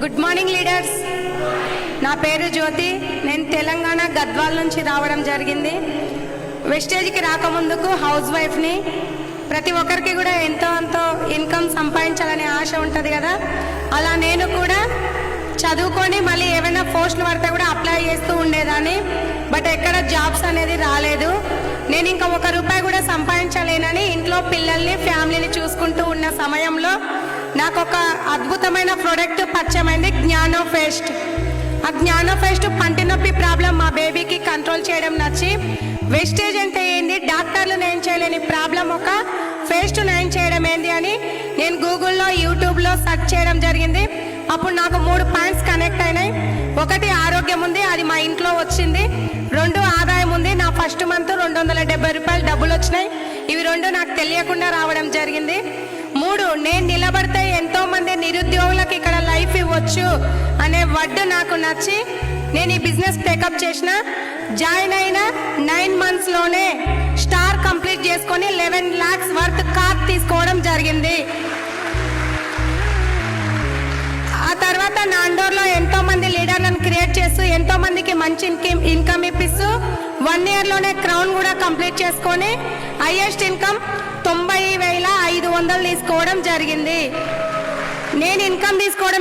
Good morning leaders. నా పేరు జ్యోతి. నేను తెలంగాణ గద్వాల్ నుంచి రావడం జరిగింది. వెస్టేజ్కి రాకముందుకు హౌస్ వైఫ్ని. ప్రతి ఒక్కరికి కూడా ఎంతో ఇన్కమ్ సంపాదించాలనే ఆశ ఉంటుంది కదా. అలా నేను కూడా చదువుకొని మళ్ళీ ఏమైనా పోస్టులు పడితే కూడా అప్లై చేస్తూ ఉండేదాన్ని. బట్ ఎక్కడ జాబ్స్ అనేది రాలేదు. నేను ఇంకా ₹1 కూడా సంపాదించలేనని ఇంట్లో పిల్లల్ని ఫ్యామిలీని చూసుకుంటూ ఉన్న సమయంలో నాకు ఒక అద్భుతమైన ప్రోడక్ట్ పరిచయమైంది, జ్ఞానో పేస్ట్. ఆ జ్ఞానో పేస్ట్ పంటి నొప్పి ప్రాబ్లం మా బేబీకి కంట్రోల్ చేయడం నచ్చి, వెస్టేజ్ అంటే ఏంది, డాక్టర్లు నయం చేయలేని ప్రాబ్లం ఒక పేస్ట్ నయం చేయడం ఏంది అని నేను గూగుల్లో యూట్యూబ్లో సెర్చ్ చేయడం జరిగింది. అప్పుడు నాకు 3 పాయింట్స్ కనెక్ట్ అయినాయి. 1 ఆరోగ్యం ఉంది, అది మా ఇంట్లో వచ్చింది. 2 ఆదాయం ఉంది, నా ఫస్ట్ మంత్ ₹270 డబ్బులు వచ్చినాయి. ఇవి 2 నాకు తెలియకుండా రావడం జరిగింది. 3 నేను నిలబడితే ఎంతో మంది నిరుద్యోగులకు ఇక్కడ లైఫ్ ఇవ్వచ్చు అనే వర్డ్ నాకు నచ్చి నేను ఈ బిజినెస్ టేకప్ చేసిన. జాయిన్ అయిన 9 monthsలోనే స్టార్ కంప్లీట్ చేసుకొని 11 lakhs వర్త్ కార్ తీసుకోవడం జరిగింది. ఆ తర్వాత నాండోర్లో ఎంతో మంది లీడర్లను క్రియేట్ చేస్తూ ఎంతో మందికి మంచి ఇన్కమ్ ఇప్పిస్తూ 1 yearలోనే క్రౌన్ కూడా కంప్లీట్ చేసుకొని హైయెస్ట్ ఇన్కమ్ 90,500 తీసుకోవడం జరిగింది. నేను ఇన్కమ్ తీసుకోవడం